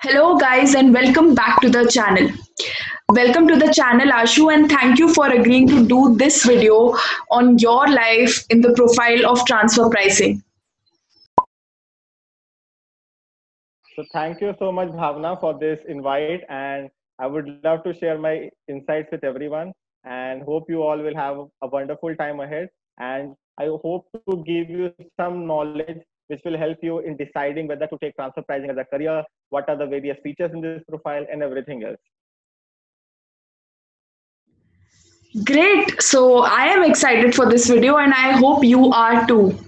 Hello, guys, and welcome back to the channel. Welcome to the channel, Ashu, and thank you for agreeing to do this video on your life in the profile of transfer pricing. So thank you so much, Bhavna, for this invite, and I would love to share my insights with everyone. And hope you all will have a wonderful time ahead. And I hope to give you some knowledge which will help you in deciding whether to take transfer pricing as a career, what are the various features in this profile, and everything else. Great. So, I am excited for this video, and I hope you are too.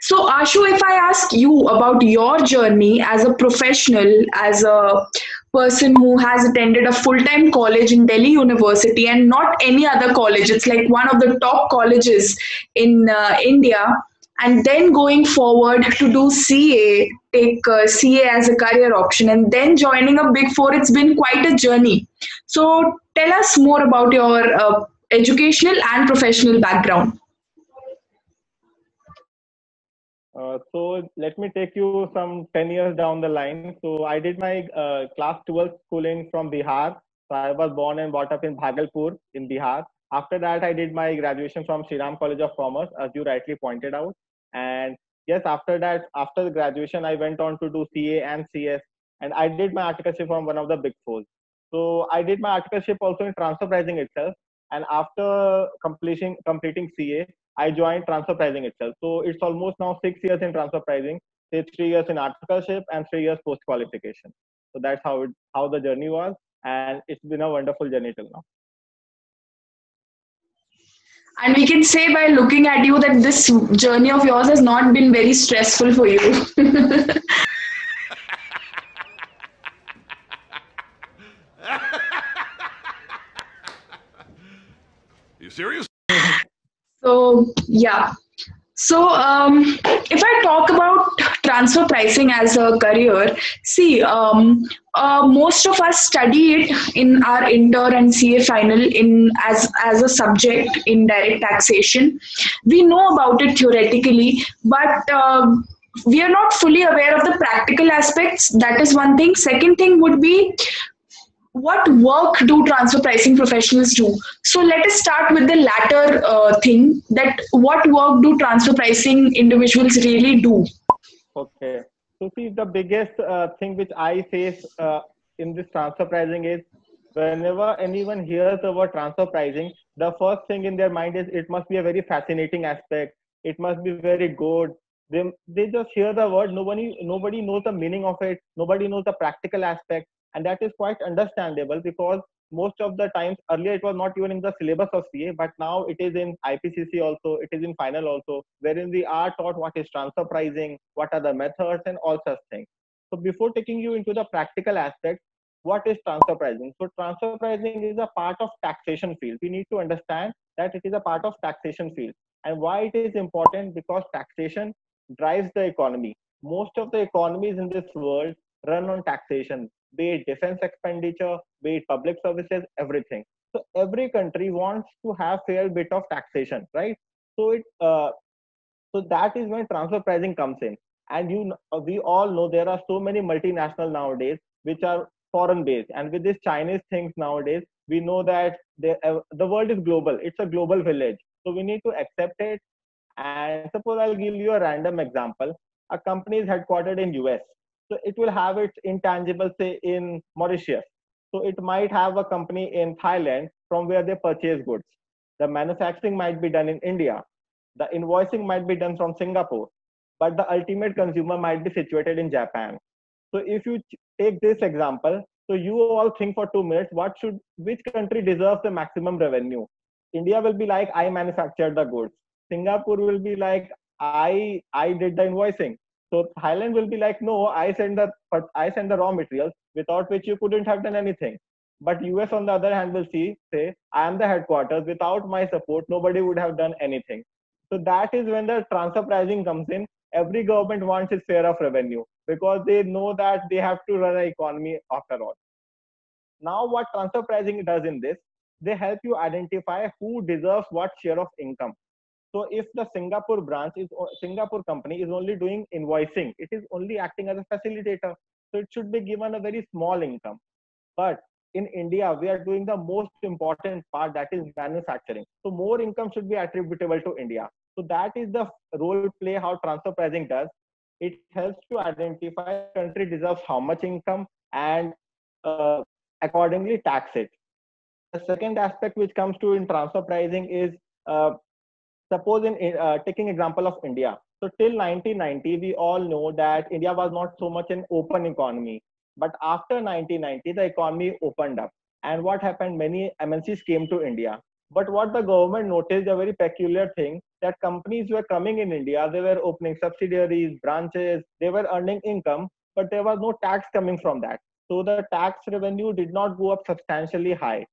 So, Ashu, if I ask you about your journey as a professional, as a person who has attended a full time college in Delhi University and not any other college, it's like one of the top colleges in India, and then going forward to do CA, take CA as a career option, and then joining a big four, it's been quite a journey. So, tell us more about your educational and professional background. So let me take you some 10 years down the line. So I did my class 12 schooling from Bihar. So I was born and brought up in Bhagalpur in Bihar. After that, I did my graduation from Shriram College of Commerce, as you rightly pointed out. And yes, after that, after the graduation, I went on to do CA and CS. And I did my articleship from one of the big fours. So I did my articleship also in transfer pricing itself. And after completing CA, I joined transfer pricing itself. So it's almost now 6 years in transfer pricing, say 3 years in articleship and 3 years post qualification. So that's how the journey was, and it's been a wonderful journey till now. And we can say by looking at you that this journey of yours has not been very stressful for you. You serious? So, yeah. So, if I talk about transfer pricing as a career, see, most of us study it in our inter and CA final in as a subject in direct taxation. We know about it theoretically, but we are not fully aware of the practical aspects. That is one thing. Second thing would be what work do transfer pricing professionals do? So let us start with the latter thing, that what work do transfer pricing individuals really do? Okay. So see, the biggest thing which I face in this transfer pricing is whenever anyone hears the word transfer pricing, the first thing in their mind is it must be a very fascinating aspect. It must be very good. They just hear the word. Nobody knows the meaning of it. Nobody knows the practical aspect, and that is quite understandable because most of the times earlier it was not even in the syllabus of CA, but now it is in IPCC also, it is in final also, wherein we are taught what is transfer pricing, what are the methods, and all such things. So before taking you into the practical aspect, what is transfer pricing? So transfer pricing is a part of taxation field. We need to understand that it is a part of taxation field. And why it is important? Because taxation drives the economy. Most of the economies in this world run on taxation, be it defense expenditure, be it public services, everything. So every country wants to have fair bit of taxation, right? So that is when transfer pricing comes in. And we all know there are so many multinational nowadays which are foreign based, and with these Chinese things nowadays, we know that the world is global. It's a global village, so we need to accept it. And suppose I'll give you a random example. A company is headquartered in US, so it will have its intangible say in Mauritius. So it might have a company in Thailand from where they purchase goods. The manufacturing might be done in India. The invoicing might be done from Singapore, but the ultimate consumer might be situated in Japan. So if you take this example, so you all think for 2 minutes, which country deserves the maximum revenue? India will be like, I manufactured the goods. Singapore will be like, I did the invoicing. So Thailand will be like, no, I send the raw materials without which you couldn't have done anything. But US on the other hand will say, I am the headquarters. Without my support, nobody would have done anything. So that is when the transfer pricing comes in. Every government wants its share of revenue because they know that they have to run an economy after all. Now, what transfer pricing does in this, they help you identify who deserves what share of income. So if the Singapore company is only doing invoicing, it is only acting as a facilitator. So it should be given a very small income. But in India, we are doing the most important part, that is manufacturing. So more income should be attributable to India. So that is the role play how transfer pricing does. It helps to identify country deserves how much income and uh, accordingly tax it. The second aspect which comes to in transfer pricing is suppose in taking example of India. So till 1990, we all know that India was not so much an open economy. But after 1990, the economy opened up. And what happened? Many MNCs came to India. But what the government noticed, a very peculiar thing, that companies were coming in India, they were opening subsidiaries, branches, they were earning income, but there was no tax coming from that. So the tax revenue did not go up substantially high.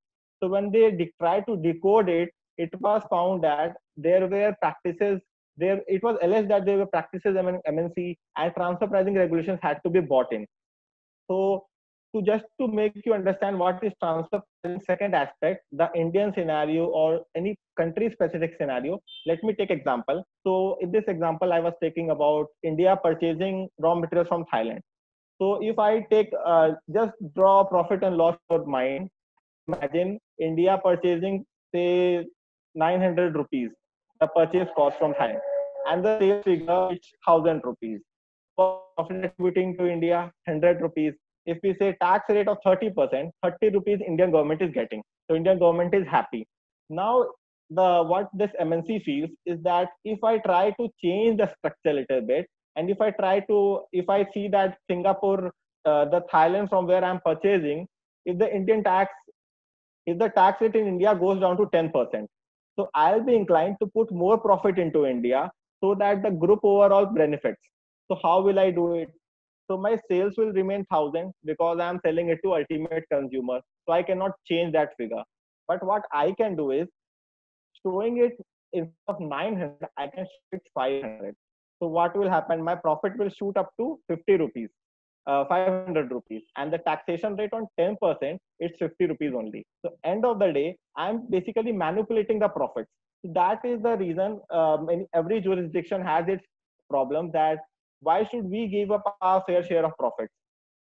So when they tried to decode it, it was found that there were practices there. It was alleged that there were practices among MNC and transfer pricing regulations had to be bought in. So to just to make you understand what is transfer pricing, second aspect, the Indian scenario or any country specific scenario, let me take example. So in this example, I was taking about India purchasing raw materials from Thailand. So if I take just draw profit and loss for mind, imagine India purchasing say 900 rupees, the purchase cost from Thailand, and the sales figure is 1000 rupees. Profit attributing to India 100 rupees. If we say tax rate of 30%, 30 rupees Indian government is getting. So Indian government is happy. Now the what this MNC feels is that if I try to change the structure a little bit, and if I see that Singapore, the Thailand from where I'm purchasing, if the Indian tax if the tax rate in India goes down to 10%, so I'll be inclined to put more profit into India so that the group overall benefits. So how will I do it? So my sales will remain 1000 because I'm selling it to ultimate consumer. So I cannot change that figure. But what I can do is showing it instead of 900, I can show it 500. So what will happen? My profit will shoot up to 50 rupees. 500 rupees, and the taxation rate on 10%, it's 50 rupees only. So end of the day, I'm basically manipulating the profits. So that is the reason every jurisdiction has its problem, that why should we give up our fair share of profits?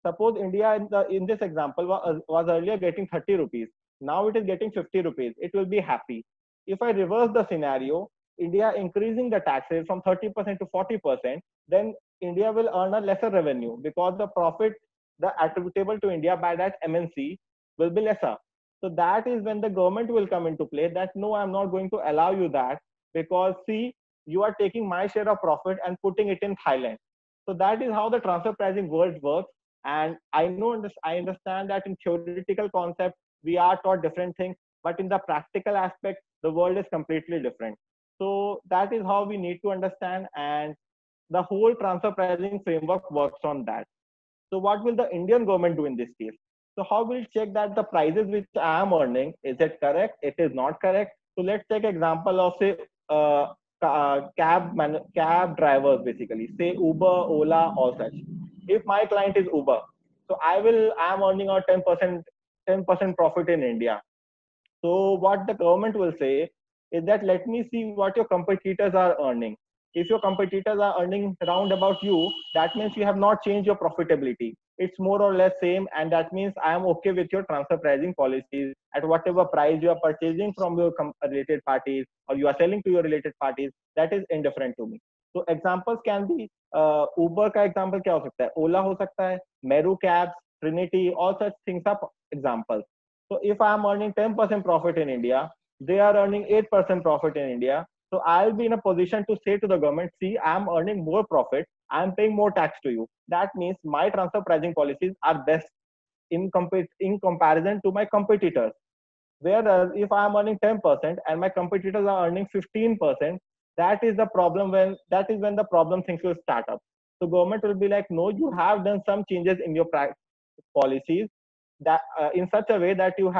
Suppose India in this example was earlier getting 30 rupees. Now it is getting 50 rupees. It will be happy. If I reverse the scenario, India increasing the tax rate from 30% to 40%, then India will earn a lesser revenue because the profit the attributable to India by that MNC will be lesser. So that is when the government will come into play, that no, I'm not going to allow you that, because see, you are taking my share of profit and putting it in Thailand. So that is how the transfer pricing world works. And I understand that in theoretical concept we are taught different things, but in the practical aspect the world is completely different. So that is how we need to understand, and the whole transfer pricing framework works on that. So what will the Indian government do in this case? So how will check that the prices which I am earning, is it correct? It is not correct. So let's take example of say cab drivers, basically say Uber, Ola, all such. If my client is Uber, so I am earning a 10% profit in India. So what the government will say is that let me see what your competitors are earning. If your competitors are earning round about you, that means you have not changed your profitability. It's more or less same, and that means I am okay with your transfer pricing policies at whatever price you are purchasing from your related parties or you are selling to your related parties. That is indifferent to me. So examples can be Uber का example क्या हो सकता है, Ola हो सकता है, Meru Cabs, Trinity, all such things are examples. So if I am earning 10% profit in India, they are earning 8% profit in India. So I'll be in a position to say to the government, see, I'm earning more profit, I'm paying more tax to you. That means my transfer pricing policies are best in comparison to my competitors. Whereas if I'm earning 10% and my competitors are earning 15%, that is the problem when the problem things will start up. So government will be like, no, you have done some changes in your policies that in such a way that your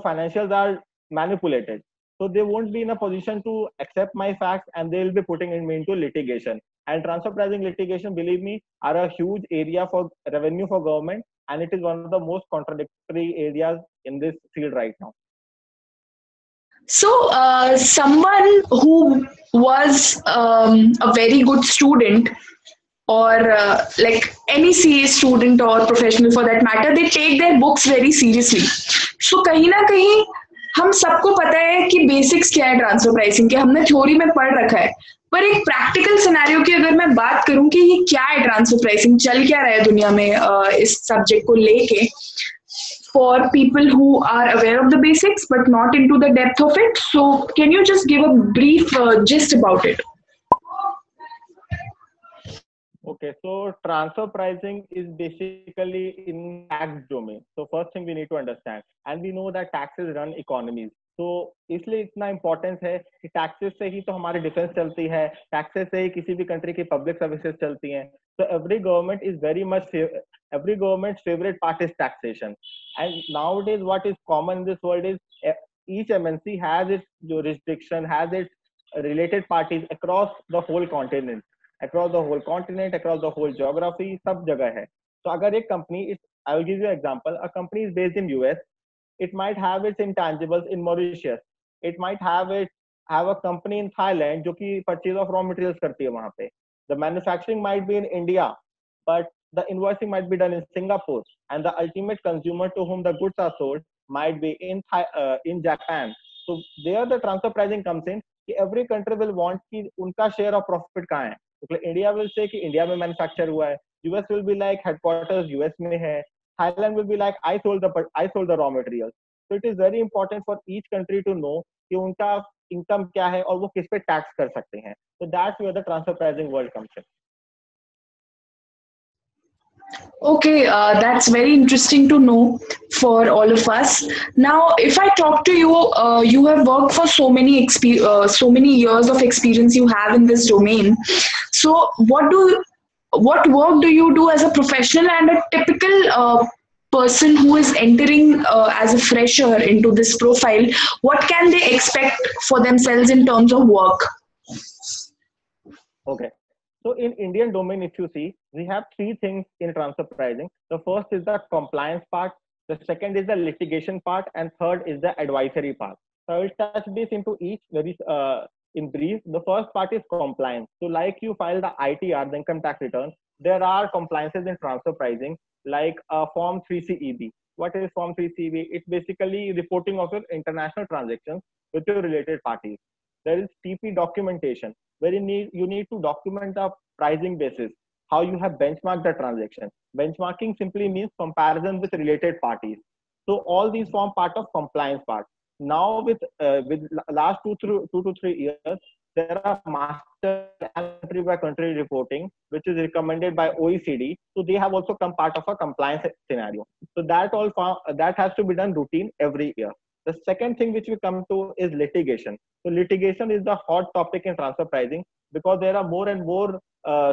financials are manipulated. So they won't be in a position to accept my facts, and they will be putting me into litigation. And transfer pricing litigation, believe me, are a huge area for revenue for government, and it is one of the most contradictory areas in this field right now. So, someone who was a very good student or like any CA student or professional for that matter, they take their books very seriously. So कहीं ना कहीं हम सबको पता है कि basics क्या है ट्रांसफर प्राइसिंग के, हमने थ्योरी में पढ़ रखा है, पर एक प्रैक्टिकल सिनेरियो की अगर मैं बात करूं कि ये क्या है ट्रांसफर प्राइसिंग, चल क्या रहा है दुनिया में इस सब्जेक्ट को लेके, for people who are aware of the basics but not into the depth of it. So, can you just give a brief gist about it? Okay, so transfer pricing is basically in tax domain. So first thing we need to understand, and we know that taxes run economies. तो इसलिए इतना importance है कि taxes से ही तो हमारी defence चलती है, टैक्सेस से ही किसी भी कंट्री की पब्लिक सर्विसेज चलती हैं. So every government is very much, every government's favorite part is taxation. And nowadays what is common in this world is each MNC has its jurisdiction, has its related parties across the whole continent. Across the whole continent, across the whole geography, सब जगह है. तो अगर एक company, I will give you an example. A company is based in US. It might have its intangibles in Mauritius. It might have a company in Thailand जो कि purchase of raw materials करती है वहाँ पे. The manufacturing might be in India, but the invoicing might be done in Singapore, and the ultimate consumer to whom the goods are sold might be in Japan. So there the transfer pricing comes in. कि every country will want कि उनका share of profit कहाँ है. तो India will say कि India में manufacture हुआ है, US will be like headquarters US में है, Thailand will be like I sold the raw material. So it is very important for each country to know कि उनका इनकम क्या है और वो किस पे टैक्स कर सकते हैं. So that's where the transfer pricing world comes in. Okay, that's very interesting to know for all of us. Now, if I talk to you, you have worked for so many years of experience you have in this domain. So, what work do you do as a professional and a typical person who is entering as a fresher into this profile? What can they expect for themselves in terms of work? Okay. So in Indian domain, if you see, we have three things in transfer pricing. The first is the compliance part, the second is the litigation part, and third is the advisory part. So I will touch base into each very in brief. The first part is compliance. So like you file the ITR, the income tax return, there are compliances in transfer pricing like Form 3CEB. What is Form 3CEB? It's basically reporting of your international transactions with your related parties. There is TP documentation, where you need to document the pricing basis, how you have benchmarked the transaction. Benchmarking simply means comparison with related parties. So all these form part of compliance part. Now with last 2 to 3 years, there are master country by country reporting, which is recommended by OECD. So they have also come part of a compliance scenario. So that has to be done routine every year. The second thing which we come to is litigation. So litigation is the hot topic in transfer pricing because there are more and more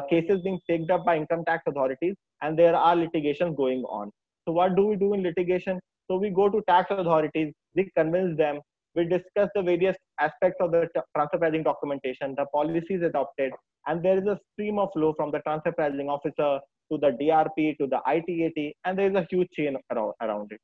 cases being picked up by income tax authorities, and there are litigations going on. So what do we do in litigation? So we go to tax authorities, we convince them, we discuss the various aspects of the transfer pricing documentation, the policies adopted, and there is a stream of flow from the transfer pricing officer to the DRP to the ITAT, and there is a huge chain around it.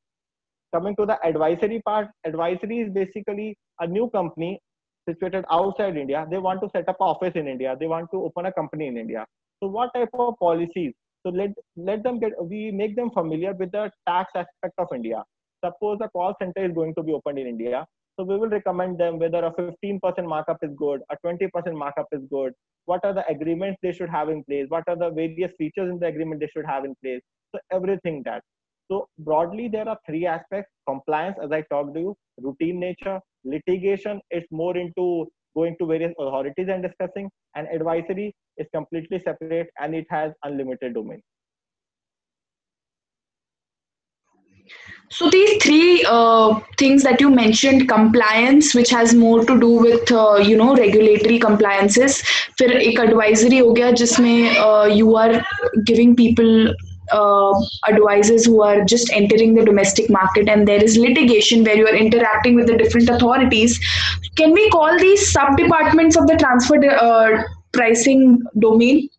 Coming to the advisory part, advisory is basically a new company situated outside India. They want to set up an office in India. They want to open a company in India. So what type of policies? So we make them familiar with the tax aspect of India. Suppose a call center is going to be opened in India. So we will recommend them whether a 15% markup is good, a 20% markup is good. What are the agreements they should have in place? What are the various features in the agreement they should have in place? So everything that. So broadly, there are three aspects: compliance, as I talked to you, routine nature, litigation is more into going to various authorities and discussing, and advisory is completely separate and it has unlimited domain. So these three things that you mentioned, compliance, which has more to do with regulatory compliances, फिर एक advisory हो गया जिसमें you are giving people advisors who are just entering the domestic market, and there is litigation where you are interacting with the different authorities. Can we call these sub departments of the transfer pricing domain?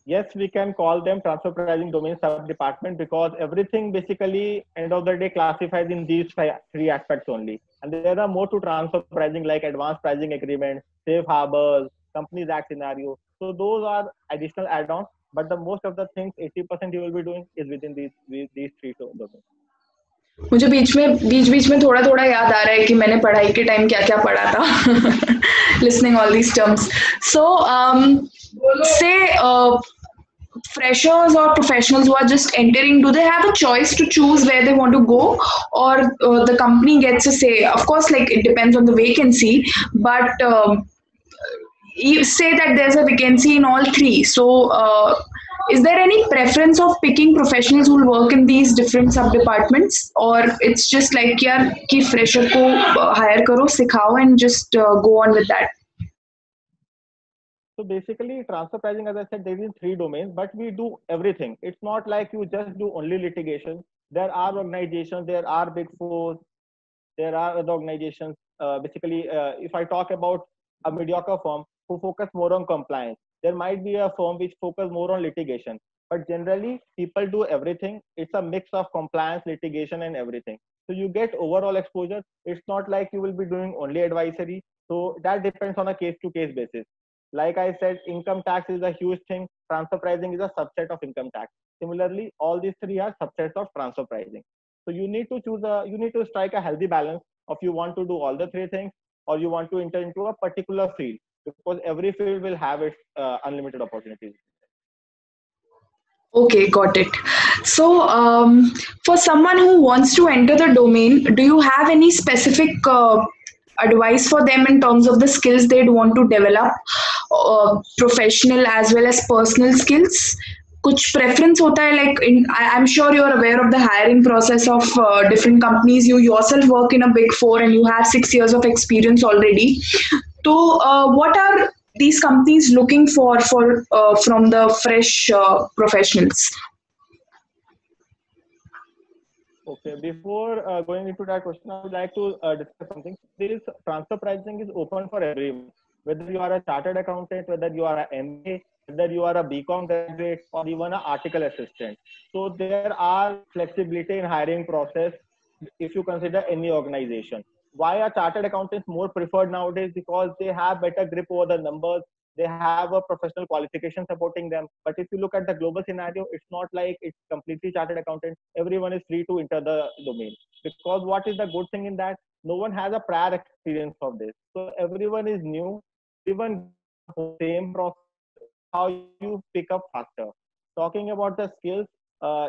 Yes, we can call them transfer pricing domain sub-department because everything basically end of the day classifies in these three aspects only. And there are more to transfer pricing like advanced pricing agreements, safe harbors, companies act scenario. So those are additional add-ons, but the most of the things, 80% you will be doing is within these three domains. मुझे बीच में थोड़ा थोड़ा याद आ रहा है कि मैंने पढ़ाई के टाइम क्या क्या पढ़ा था listening all these terms. So say freshers or professionals who are just entering, do they have a choice to choose where they want to go, or the company gets a say? Of course, like it depends on the vacancy, but you say that there's a vacancy in all three. So is there any preference of picking professionals who will work in these different sub departments, or it's just like yaar ki fresher ko hire karo, sikhao, and just go on with that? So basically, transfer pricing, as I said, there is three domains, but we do everything. It's not like you just do only litigation. There are organizations, there are big fours, there are other organizations. Basically, if I talk about a mediocre firm who focus more on compliance, there might be a firm which focus more on litigation. But generally, people do everything. It's a mix of compliance, litigation, and everything. So you get overall exposure. It's not like you will be doing only advisory. So that depends on a case-to-case basis. Like I said, income tax is a huge thing. Transfer pricing is a subset of income tax. Similarly, all these three are subsets of transfer pricing. So you need to you need to strike a healthy balance of you want to do all the three things, or you want to enter into a particular field, because every field will have its unlimited opportunities. Okay, got it. So, for someone who wants to enter the domain, do you have any specific advice for them in terms of the skills they'd want to develop, professional as well as personal skills? कुछ preference होता है, like I'm sure you're aware of the hiring process of different companies. You yourself work in a big four and you have 6 years of experience already. So what are these companies looking for from the fresh professionals? Okay, before going into that question, I would like to discuss something. This transfer pricing is open for everyone, whether you are a chartered accountant, whether you are a MA, whether you are a BCom graduate, or even an article assistant. So there are flexibility in hiring process if you consider any organization. Why are chartered accountants more preferred nowadays? Because they have better grip over the numbers, they have a professional qualification supporting them. But if you look at the global scenario, it's not like it's completely chartered accountant. Everyone is free to enter the domain, because what is the good thing in that? No one has a prior experience of this, so everyone is new. Even same process, how you pick up faster. Talking about the skills,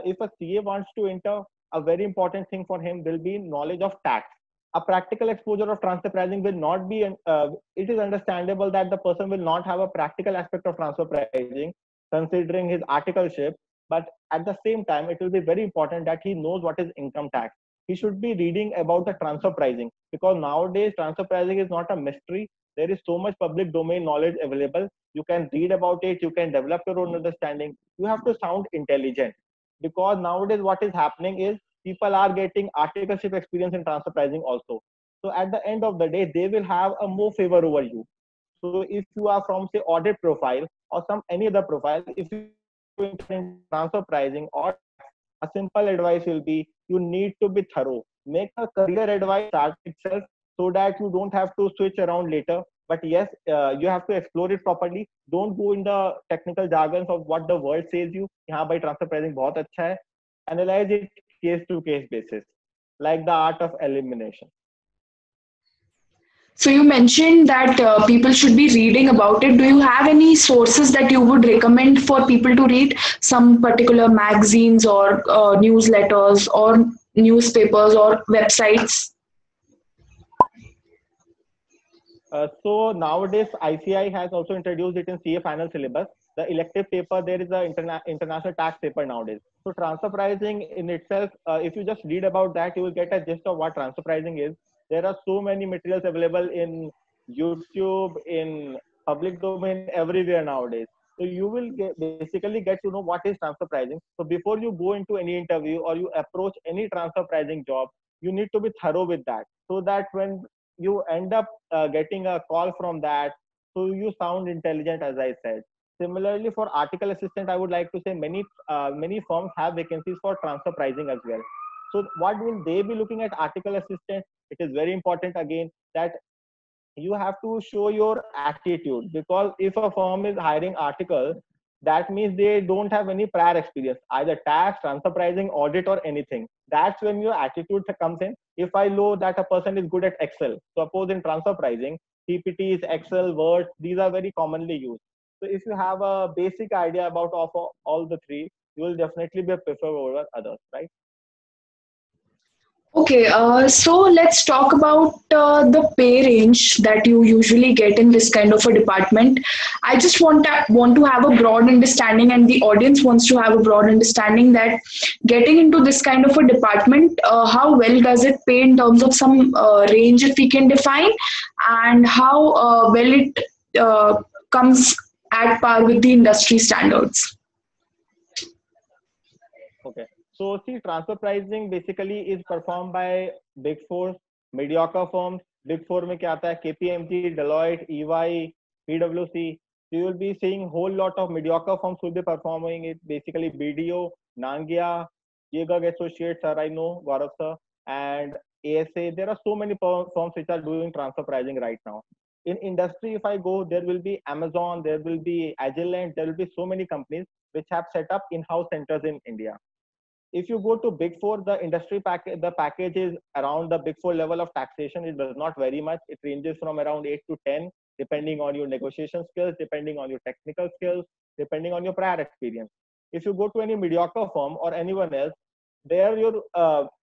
if a CA wants to enter, a very important thing for him will be knowledge of tax. A practical exposure of transfer pricing will not be, it is understandable that the person will not have a practical aspect of transfer pricing considering his articleship, but at the same time, it will be very important that he knows what is income tax. He should be reading about the transfer pricing, because nowadays transfer pricing is not a mystery. There is so much public domain knowledge available. You can read about it, you can develop your own understanding. You have to sound intelligent, because nowadays what is happening is people are getting articleship experience in transfer pricing also. So at the end of the day, they will have a more favor over you. So if you are from say audit profile or some any other profile, if you in transfer pricing, or a simple advice will be you need to be thorough. Make a career advice start itself, so that you don't have to switch around later. But yes, you have to explore it properly. Don't go in the technical jargons of what the world says you. यहाँ by transfer pricing बहुत अच्छा है. Analyze it case to case basis, like the art of elimination. So you mentioned that people should be reading about it. Do you have any sources that you would recommend for people to read? Some particular magazines or newsletters or newspapers or websites? So nowadays, ICI has also introduced it in CA final syllabus. The elective paper, there is a international tax paper nowadays. So transfer pricing in itself, if you just read about that, you will get a gist of what transfer pricing is. There are so many materials available in YouTube, in public domain, everywhere nowadays. So you will basically get to know what is transfer pricing. So before you go into any interview or you approach any transfer pricing job, you need to be thorough with that, so that when you end up getting a call from that, so you sound intelligent, as I said. Similarly, for article assistant, I would like to say many firms have vacancies for transfer pricing as well. So what will they be looking at article assistant? It is very important again that you have to show your attitude, because if a firm is hiring articles, that means they don't have any prior experience, either tax, transfer pricing, audit, or anything. That's when your attitude comes in. If I know that a person is good at Excel, suppose in transfer pricing, PPTs, Excel, Word, these are very commonly used. So if you have a basic idea about of all the three, you will definitely be preferred over others, right? Okay, so let's talk about the pay range that you usually get in this kind of a department. I just want to have a broad understanding, and the audience wants to have a broad understanding that getting into this kind of a department, how well does it pay in terms of some range, if we can define, and how well it comes at par with the industry standards. Okay. So see, transfer pricing basically is performed by Big Four, mediocre firms. Big Four में क्या आता है? KPMG, Deloitte, EY, PwC. So you will be seeing whole lot of mediocre firms will be performing it. Basically BDO, Nangia, Jaeger Associates, sir, I know, Gaurav sir, and ASA. There are so many firms which are doing transfer pricing right now. In industry, if I go, there will be Amazon, there will be Agilent, there will be so many companies which have set up in-house centers in India. If you go to Big Four, the industry package, the package is around the Big Four level of taxation. It does not vary much. It ranges from around 8 to 10, depending on your negotiation skills, depending on your technical skills, depending on your prior experience. If you go to any mediocre firm or anyone else, there your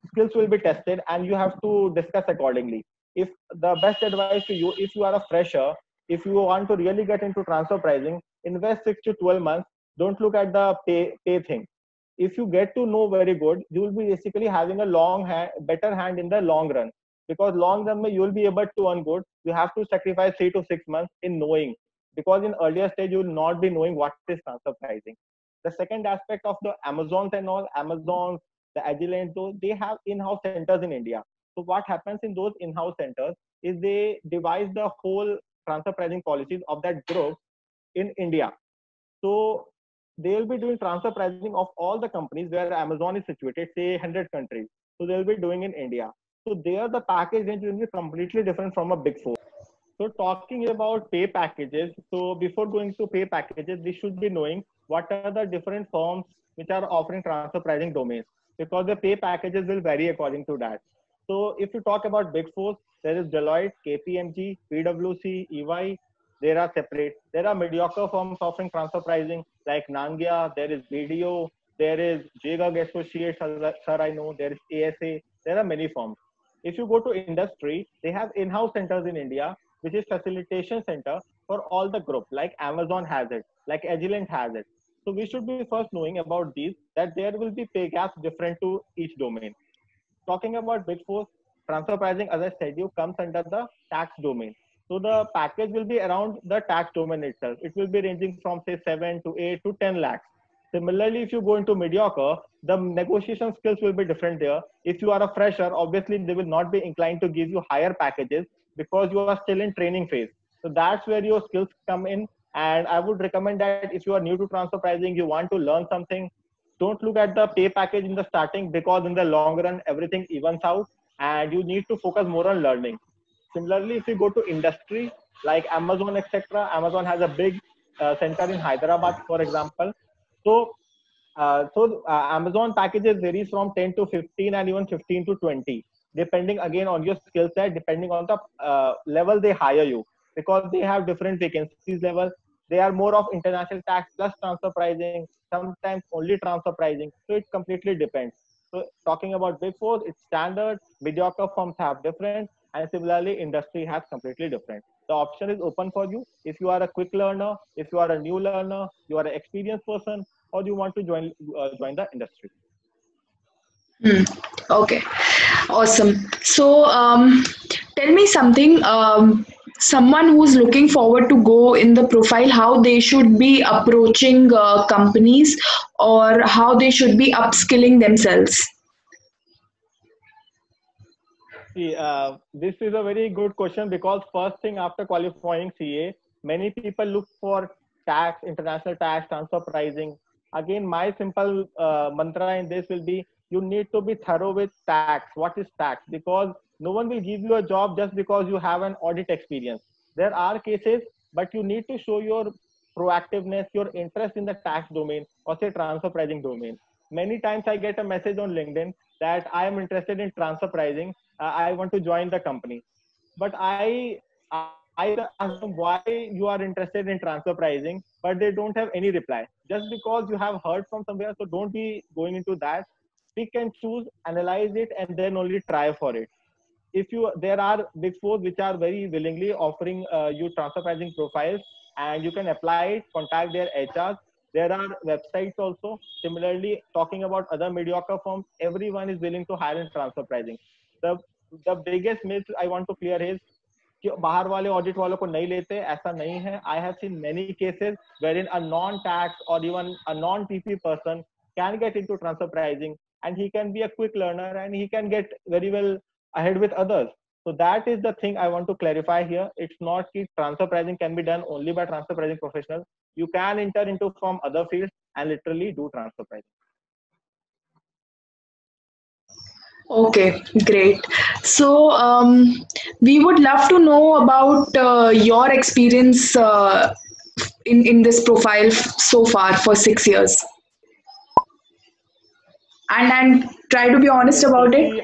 skills will be tested and you have to discuss accordingly. If the best advice to you, if you are a fresher, if you want to really get into transfer pricing, invest 6 to 12 months. Don't look at the pay thing. If you get to know very good, you will be basically having a better hand in the long run. Because long run, you will be able to earn good. You have to sacrifice 3 to 6 months in knowing. Because in earlier stage, you will not be knowing what is transfer pricing. The second aspect of the Amazons and all, Amazons, the Agilent, those, they have in-house centers in India. So what happens in those in-house centers is they devise the whole transfer pricing policies of that group in India. So they will be doing transfer pricing of all the companies where Amazon is situated, say 100 countries. So they will be doing in India. So there the package range will be completely different from a Big Four. So talking about pay packages, so before going to pay packages, we should be knowing what are the different firms which are offering transfer pricing domains, because the pay packages will vary according to that. So if you talk about Big Four, there is Deloitte, KPMG, PwC, EY. There are separate. There are mediocre firms offering transfer pricing like Nangia. There is BDO. There is Jaeger Associates, sir, I know. There is ASA. There are many firms. If you go to industry, they have in-house centers in India, which is facilitation center for all the group, like Amazon has it, like Agilent has it. So we should be first knowing about these, that there will be pay gaps different to each domain. Talking about Big Four, transfer pricing, as I said, you comes under the tax domain. So the package will be around the tax domain itself. It will be ranging from say 7 to 8 to 10 lakhs. Similarly, if you go into mediocre, the negotiation skills will be different there. If you are a fresher, obviously they will not be inclined to give you higher packages because you are still in training phase. So that's where your skills come in. And I would recommend that if you are new to transfer pricing, you want to learn something, don't look at the pay package in the starting, because in the long run everything evens out and you need to focus more on learning. Similarly, if you go to industry like Amazon, etc., Amazon has a big center in Hyderabad, for example. So Amazon packages varies from 10 to 15 and even 15 to 20, depending again on your skill set, depending on the level they hire you, because they have different vacancies level. They are more of international tax plus transfer pricing, sometimes only transfer pricing. So it completely depends. So talking about Big Four, it's standard. Mediocre firms have different, and similarly, industry has completely different. The option is open for you. If you are a quick learner, if you are a new learner, you are an experienced person, or you want to join the industry. Hmm. Okay, awesome. So, tell me something. Someone who's looking forward to go in the profile, how they should be approaching companies, or how they should be upskilling themselves. See, this is a very good question, because first thing after qualifying CA, many people look for tax, international tax, transfer pricing. Again, my simple mantra in this will be, you need to be thorough with tax. What is tax? Because no one will give you a job just because you have an audit experience. There are cases, but you need to show your proactiveness, your interest in the tax domain or say transfer pricing domain. Many times I get a message on LinkedIn that I am interested in transfer pricing. I want to join the company, but I ask them why you are interested in transfer pricing, but they don't have any reply. Just because you have heard from somewhere, so don't be going into that. Pick and choose, analyze it, and then only try for it. If you there are big four which are very willingly offering you transfer pricing profiles, and you can apply it, contact their HRs. There are websites also similarly talking about other mediocre firms. Everyone is willing to hire in transfer pricing. The the biggest myth I want to clear is कि बाहर वाले audit वालों को नहीं लेते, ऐसा नहीं है. I have seen many cases wherein a non-tax or even a non-TP person can get into transfer pricing, and he can be a quick learner and he can get very well ahead with others. So that is the thing I want to clarify here. It's not that transfer pricing can be done only by transfer pricing professionals. You can enter into from other fields and literally do transfer pricing. Okay, great. So, we would love to know about your experience in this profile so far for 6 years, and try to be honest Okay, so about it. see,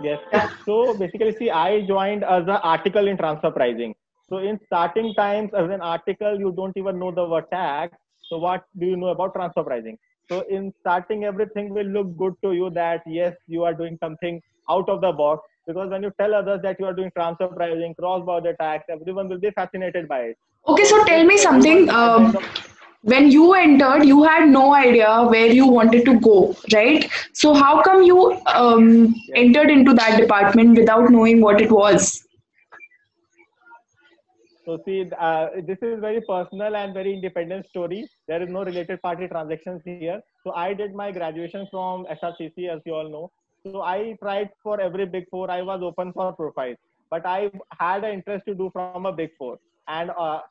yes. Yeah. So basically, see, I joined as an article in transfer pricing. So in starting times, as an article, you don't even know the word tax. So what do you know about transfer pricing? So in starting, everything will look good to you that yes, you are doing something out of the box. Because when you tell others that you are doing transfer pricing, cross-border tax, everyone will be fascinated by it. Okay, So so tell just me something. everyone at the end of When you entered, you had no idea where you wanted to go, right? So how come you yes. entered into that department without knowing what it was? So see, this is very personal and very independent story. There is no related party transactions here. So I did my graduation from SRCC, as you all know. So I tried for every big four. I was open for profiles, but I had an interest to do from a big four. And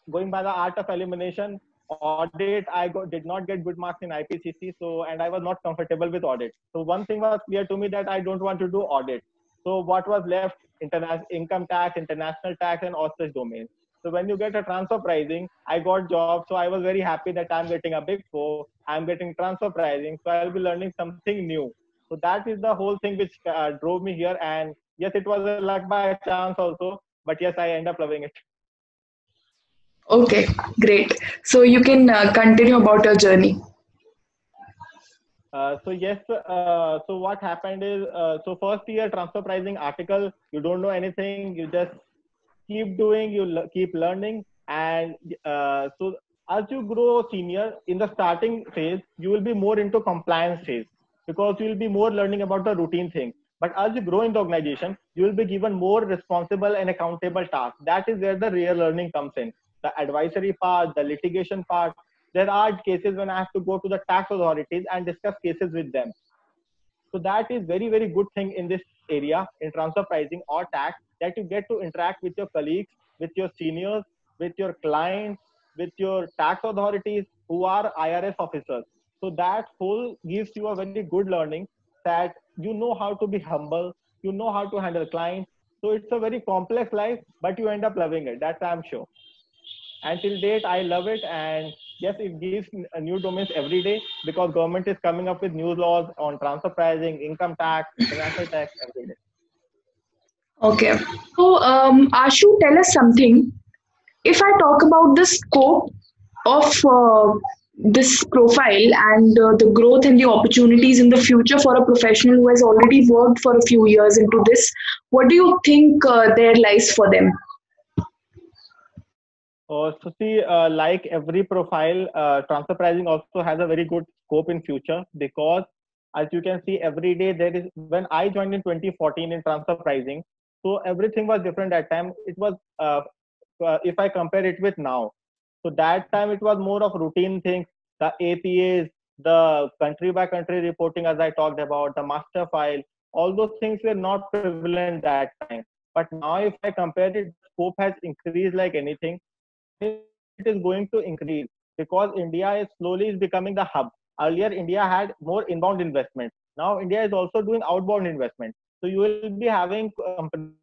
going by the art of elimination, audit, did not get good marks in IPCC. So, and I was not comfortable with audit. So one thing was clear to me that I don't want to do audit. So what was left? International income tax, international tax, and auspicious domains. So when you get a transfer pricing, I got job. So I was very happy that I'm getting a big four. I'm getting transfer pricing. So I'll be learning something new. So that is the whole thing which drove me here. And yes, it was a luck by chance also. But yes, I end up loving it. Okay, great. So you can continue about your journey. So yes, so what happened is, so first year transfer pricing article, you don't know anything, you just keep doing, keep learning, and so as you grow senior in the starting phase, you will be more into compliance phase because you will be more learning about the routine things. But as you grow in the organization, you will be given more responsible and accountable tasks. That is where the real learning comes in. The advisory part, the litigation part. There are cases when I have to go to the tax authorities and discuss cases with them. So that is very, very good thing in this area in transfer pricing or tax, that you get to interact with your colleagues, with your seniors, with your clients, with your tax authorities who are IRS officers. So that whole gives you a very good learning that you know how to be humble, you know how to handle clients. So it's a very complex life, but you end up loving it. That's I'm sure. Until date, I love it. And yes, it gives new domains every day because government is coming up with new laws on transfer pricing, income tax, international tax every day. Okay. So, Ashu, tell us something. If I talk about the scope of this profile and the growth and the opportunities in the future for a professional who has already worked for a few years into this, what do you think there lies for them? So see, like every profile, transfer pricing also has a very good scope in future because as you can see every day there is, when I joined in 2014 in transfer pricing, so everything was different that time. It was, if I compare it with now, so that time it was more of routine things, the APAs, the country by country reporting, as I talked about, the master file, all those things were not prevalent that time. But now if I compare it, scope has increased like anything. It is going to increase because India is slowly is becoming the hub. Earlier, India had more inbound investment. Now, India is also doing outbound investment. So you will be having companies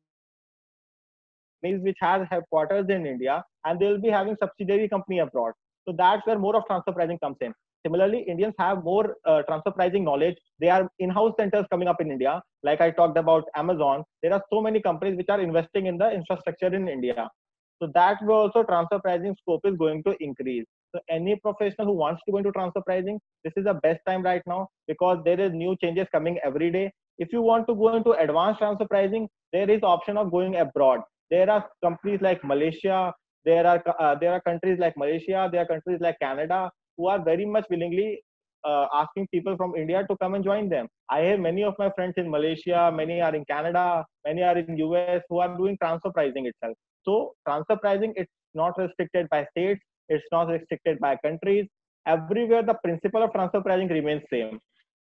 which has headquarters in India, and they will be having subsidiary company abroad. So that's where more of transfer pricing comes in. Similarly, Indians have more transfer pricing knowledge. There are in-house centers coming up in India. Like I talked about Amazon, there are so many companies which are investing in the infrastructure in India. So that way also transfer pricing scope is going to increase. So any professional who wants to go into transfer pricing, this is the best time right now, because there is new changes coming every day. If you want to go into advanced transfer pricing, there is option of going abroad. There are companies like Malaysia, there are countries like Malaysia, there are countries like Canada who are very much willingly asking people from India to come and join them. I have many of my friends in Malaysia, many are in Canada, many are in US who are doing transfer pricing itself. So transfer pricing, it's not restricted by states, it's not restricted by countries. Everywhere the principle of transfer pricing remains same.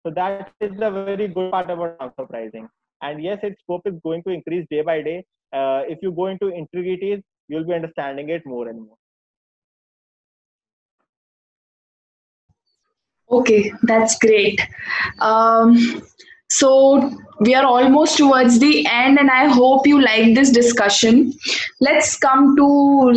So that is the very good part about transfer pricing. And yes, its scope is going to increase day by day. If you go into intricacies, you'll be understanding it more and more. Okay, that's great. Um, so we are almost towards the end, and I hope you like this discussion. Let's come to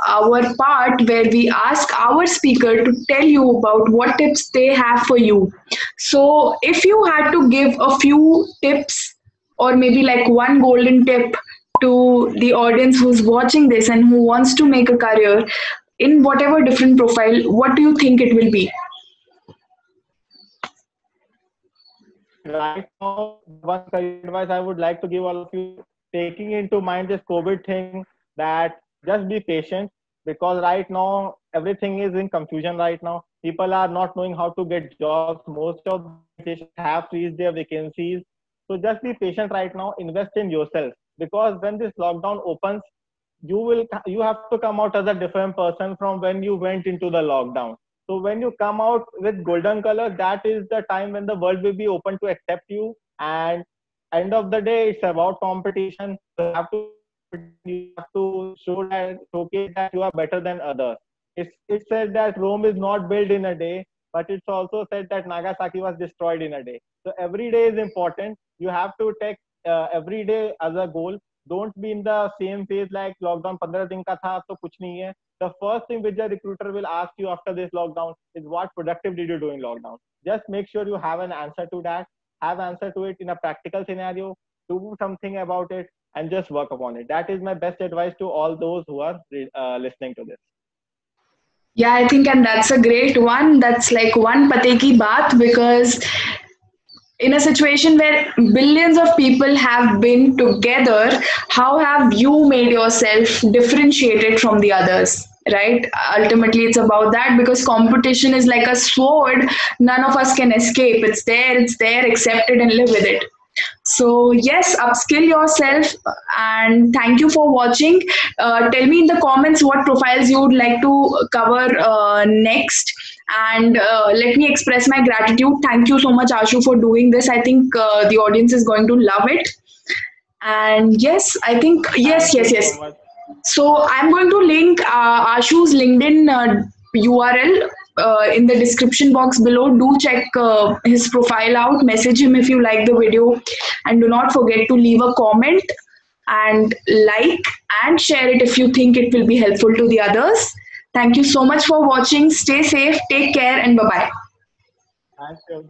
our part where we ask our speaker to tell you about what tips they have for you. So, if you had to give a few tips, or maybe like one golden tip to the audience who's watching this and who wants to make a career in whatever different profile, what do you think it will be? Right now, one career advice I would like to give all of you, taking into mind this COVID thing, that just be patient, because right now everything is in confusion right now. People are not knowing how to get jobs. Most of the organizations have freezed their vacancies. So just be patient right now. Invest in yourself, because when this lockdown opens, you have to come out as a different person from when you went into the lockdown. So when you come out with golden color, that is the time when the world will be open to accept you. And end of the day, it's about competition. You have to showcase that you are better than others. It said that Rome is not built in a day, but it's also said that Nagasaki was destroyed in a day. So every day is important. You have to take every day as a goal. Don't be in the same phase like lockdown 15 दिन का था तो कुछ नहीं है. The first thing which the recruiter will ask you after this lockdown is what productive did you do in lockdown. Just make sure you have an answer to that. Have answer to it in a practical scenario. Do something about it and just work upon it. That is my best advice to all those who are listening to this. Yeah, I think, and that's a great one. That's like one pate ki baat, because in a situation where billions of people have been together, how have you made yourself differentiated from the others? Right? Ultimately, it's about that, because competition is like a sword. None of us can escape. It's there, accept it and live with it. So, yes, upskill yourself, and thank you for watching. Tell me in the comments what profiles you would like to cover next. And let me express my gratitude. Thank you so much, Ashu, for doing this. I think the audience is going to love it. And yes, I think, yes, Thank yes, you yes. so much. So I'm going to link Ashu's LinkedIn URL in the description box below. Do check his profile out. Message him if you like the video, and do not forget to leave a comment and like and share it if you think it will be helpful to the others. Thank you so much for watching. Stay safe, take care, and bye bye. Thank you.